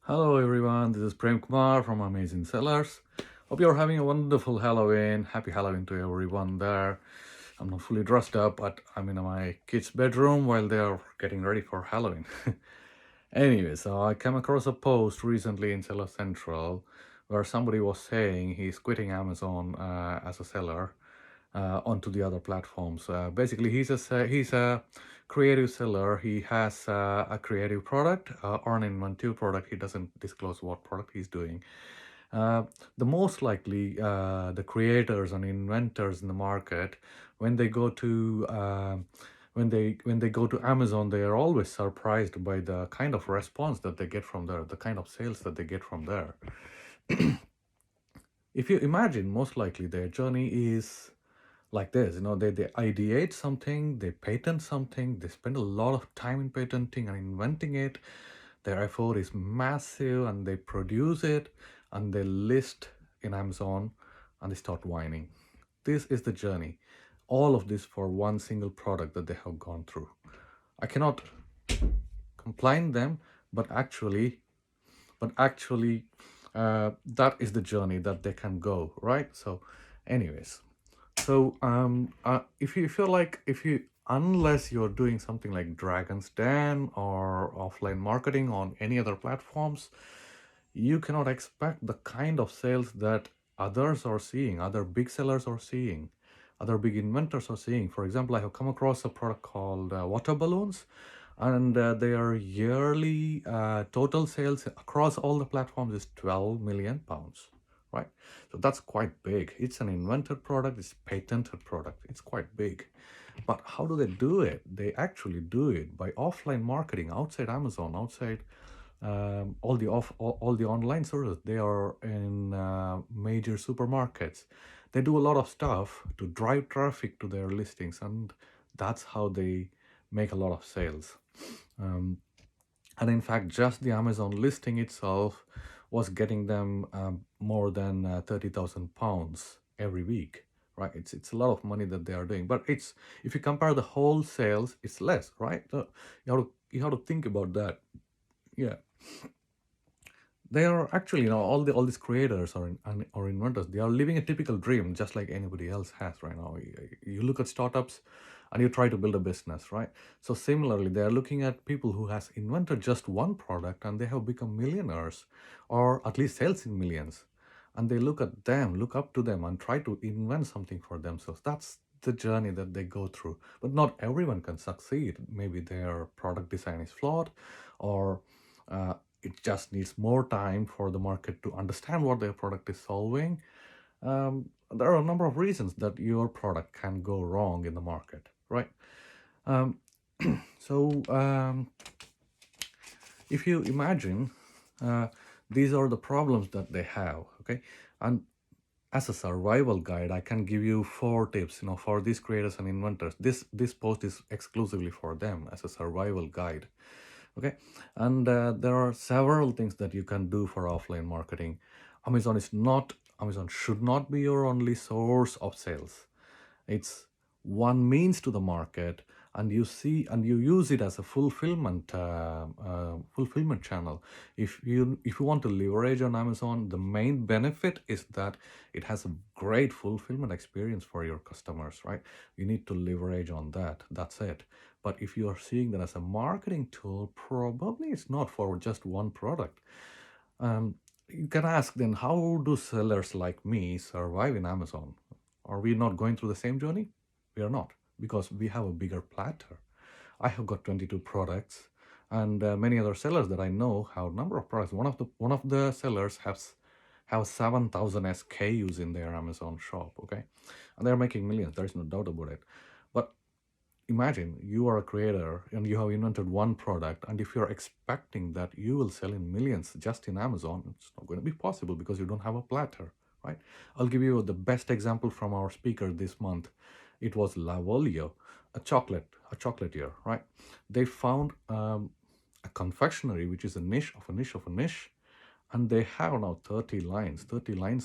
Hello everyone, this is Prem Kumar from Amazing Sellers. Hope you're having a wonderful Halloween. Happy Halloween to everyone there. I'm not fully dressed up, but I'm in my kids' bedroom while they're getting ready for Halloween. Anyway, so I came across a post recently in Seller Central where somebody was saying he's quitting Amazon as a seller onto the other platforms. Basically, he's a creative seller. He has a creative product or an inventive product. He doesn't disclose what product he's doing. Uh, the most likely, the creators and inventors in the market, when they go to when they go to Amazon, they are always surprised by the kind of response that they get from there, the kind of sales that they get from there. If you imagine, most likely their journey is like this. They ideate something, they patent something, they spend a lot of time in patenting and inventing it. Their effort is massive and they produce it and they list in Amazon and they start whining. This is the journey. All of this for one single product that they have gone through. I cannot complain them, but actually that is the journey that they can go, right? So anyways, so if you unless you're doing something like Dragon's Den or offline marketing on any other platforms, you cannot expect the kind of sales that others are seeing, other big sellers are seeing, other big inventors are seeing. For example, I have come across a product called water balloons, and their yearly total sales across all the platforms is 12 million pounds, right? So that's quite big. It's an invented product, it's patented product, it's quite big. But how do they do it? They actually do it by offline marketing outside Amazon, outside all the online services. They are in major supermarkets. They do a lot of stuff to drive traffic to their listings, and that's how they make a lot of sales. Um, and in fact, just the Amazon listing itself was getting them more than 30,000 pounds every week, right? It's a lot of money that they are doing, but it's, if you compare the whole sales, it's less, right? So you have to think about that. Yeah, they are actually, all these creators or inventors, they are living a typical dream just like anybody else has right now. You look at startups and you try to build a business, right? So similarly, they are looking at people who has invented just one product and they have become millionaires, or at least sales in millions, and they look at them, look up to them, and try to invent something for themselves. That's the journey that they go through. But not everyone can succeed. Maybe their product design is flawed, or uh, it just needs more time for the market to understand what their product is solving. There are a number of reasons that your product can go wrong in the market, right? Um, so if you imagine, uh, these are the problems that they have, okay? And as a survival guide, I can give you 4 tips, for these creators and inventors. This post is exclusively for them as a survival guide. Okay, and there are several things that you can do for offline marketing. Amazon should not be your only source of sales. It's one means to the market, and you use it as a fulfillment channel. If you want to leverage on Amazon, the main benefit is that it has a great fulfillment experience for your customers, right? You need to leverage on that. That's it. But if you are seeing that as a marketing tool, probably it's not for just one product. You can ask then, how do sellers like me survive in Amazon? Are we not going through the same journey? We are not, because we have a bigger platter. I have got 22 products, and many other sellers that I know have a number of products. One of the sellers have 7,000 SKUs in their Amazon shop. Okay, and they're making millions. There is no doubt about it. But imagine you are a creator and you have invented one product, and if you're expecting that you will sell in millions just in Amazon, it's not going to be possible because you don't have a platter, right? I'll give you the best example from our speaker this month. It was Lavolio, a chocolatier, right? They found a confectionery which is a niche of a niche of a niche, and they have now 30 lines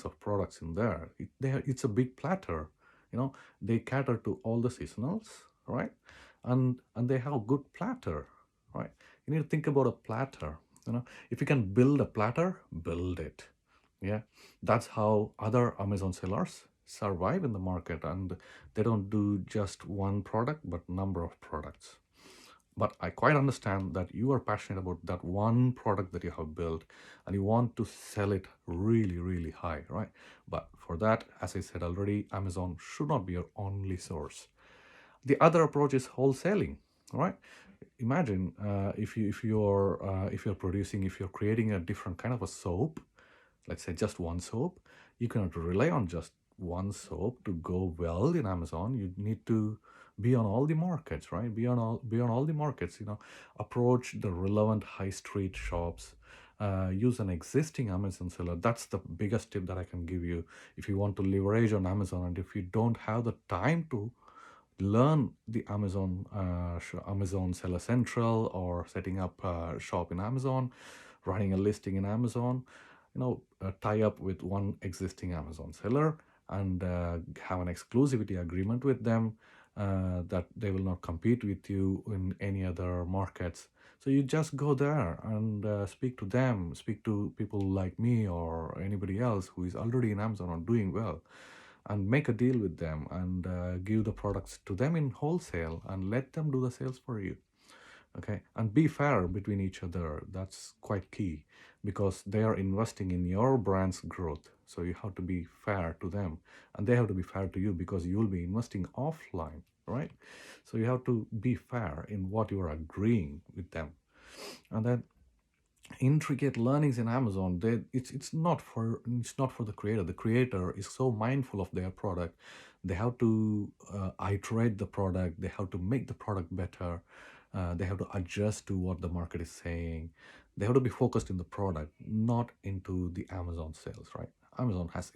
of products in there. It's a big platter. They cater to all the seasonals, right? And they have a good platter, right? You need to think about a platter. If you can build a platter, build it. Yeah, that's how other Amazon sellers survive in the market, and they don't do just one product but number of products. But I quite understand that you are passionate about that one product that you have built and you want to sell it really, really high, right? But for that, as I said already, Amazon should not be your only source. The other approach is wholesaling, right? Imagine if you're producing, if you're creating a different kind of a soap, let's say just one soap, you cannot rely on just one soap to go well in Amazon. You need to be on all the markets, right? Be on all the markets. Approach the relevant high street shops. Use an existing Amazon seller. That's the biggest tip that I can give you if you want to leverage on Amazon, and if you don't have the time to learn the Amazon Seller Central, or setting up a shop in Amazon, running a listing in Amazon. Tie up with one existing Amazon seller and have an exclusivity agreement with them, that they will not compete with you in any other markets. So you just go there and speak to them, speak to people like me or anybody else who is already in Amazon or doing well, and make a deal with them and give the products to them in wholesale and let them do the sales for you. Okay, and be fair between each other. That's quite key, because they are investing in your brand's growth, so you have to be fair to them, and they have to be fair to you, because you will be investing offline, right? So you have to be fair in what you are agreeing with them. And then intricate learnings in Amazon, it's not for the creator. The creator is so mindful of their product. They have to iterate the product, they have to make the product better, they have to adjust to what the market is saying. They have to be focused in the product, not into the Amazon sales, right? Amazon has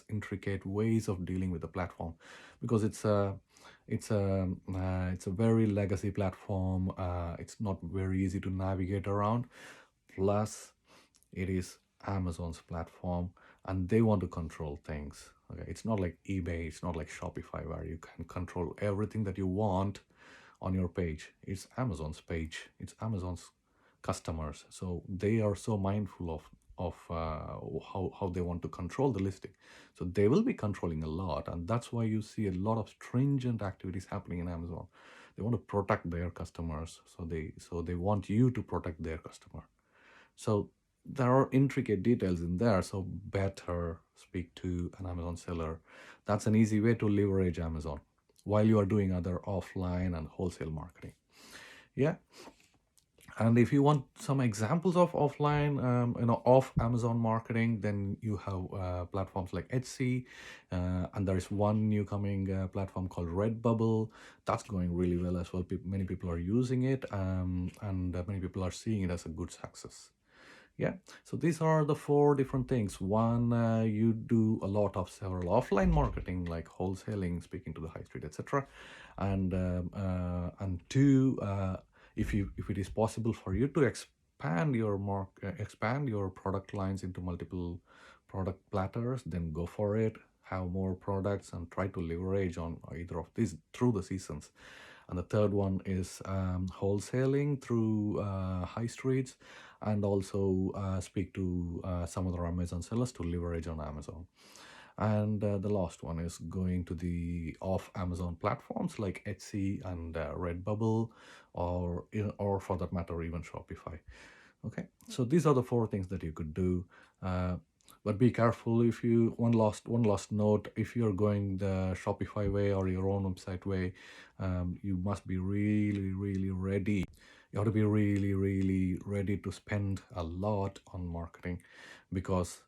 intricate ways of dealing with the platform, because it's a very legacy platform. It's not very easy to navigate around. Plus, it is Amazon's platform, and they want to control things. Okay, it's not like eBay, it's not like Shopify, where you can control everything that you want on your page. It's Amazon's page, it's Amazon's customers. So they are so mindful of how they want to control the listing. So they will be controlling a lot, and that's why you see a lot of stringent activities happening in Amazon. They want to protect their customers, so they want you to protect their customer. So there are intricate details in there. So better speak to an Amazon seller. That's an easy way to leverage Amazon while you are doing other offline and wholesale marketing. Yeah. And if you want some examples of offline, off Amazon marketing, then you have platforms like Etsy, and there is one new coming platform called Redbubble. That's going really well as well. Many people are using it, and many people are seeing it as a good success. Yeah, so these are the four different things. One, you do a lot of several offline marketing like wholesaling, speaking to the high street, etc. And two, if it is possible for you to expand your product lines into multiple product platters, then go for it. Have more products and try to leverage on either of these through the seasons. And the third one is wholesaling through high streets, and also speak to some other Amazon sellers to leverage on Amazon. And the last one is going to the off Amazon platforms like Etsy and Redbubble, or for that matter, even Shopify. Okay, so these are the four things that you could do. But be careful. If you one last note, if you're going the Shopify way or your own website way, you must be really, really ready. You have to be really, really ready to spend a lot on marketing, because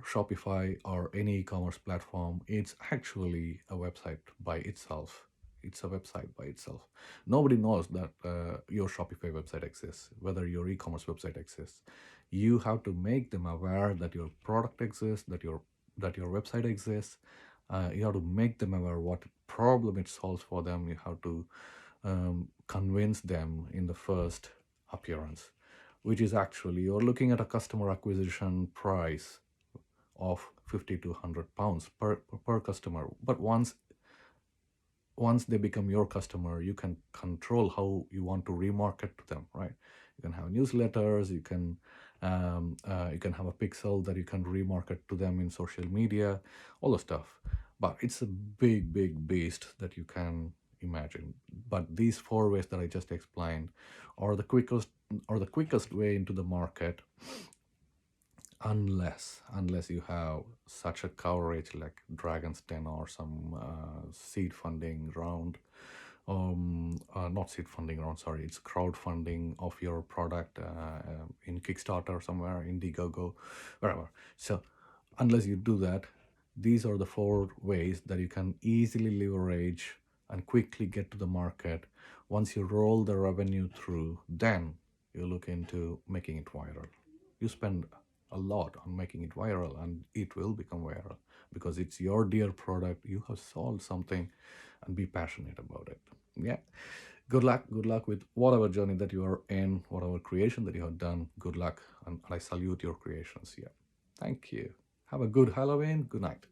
Shopify or any e-commerce platform, it's actually a website by itself. It's a website by itself. Nobody knows that your Shopify website exists, whether your e-commerce website exists. You have to make them aware that your product exists, that your website exists. You have to make them aware what problem it solves for them. You have to convince them in the first appearance, which is actually you're looking at a customer acquisition price of 50 to 100 pounds per customer. But once they become your customer, you can control how you want to remarket to them, right? You can have newsletters. You can have a pixel that you can remarket to them in social media, all the stuff. But it's a big, big beast that you can imagine. But these four ways that I just explained are the quickest way into the market, unless you have such a coverage like Dragon's Den or some seed funding round, not seed funding round, sorry, it's crowdfunding of your product in Kickstarter somewhere, Indiegogo, wherever. So unless you do that, these are the four ways that you can easily leverage and quickly get to the market. Once you roll the revenue through, then you look into making it viral. You spend a lot on making it viral, and it will become viral because it's your dear product. You have solved something, and be passionate about it. Yeah. Good luck with whatever journey that you are in, whatever creation that you have done. Good luck, and I salute your creations. Yeah. Thank you. Have a good Halloween. Good night.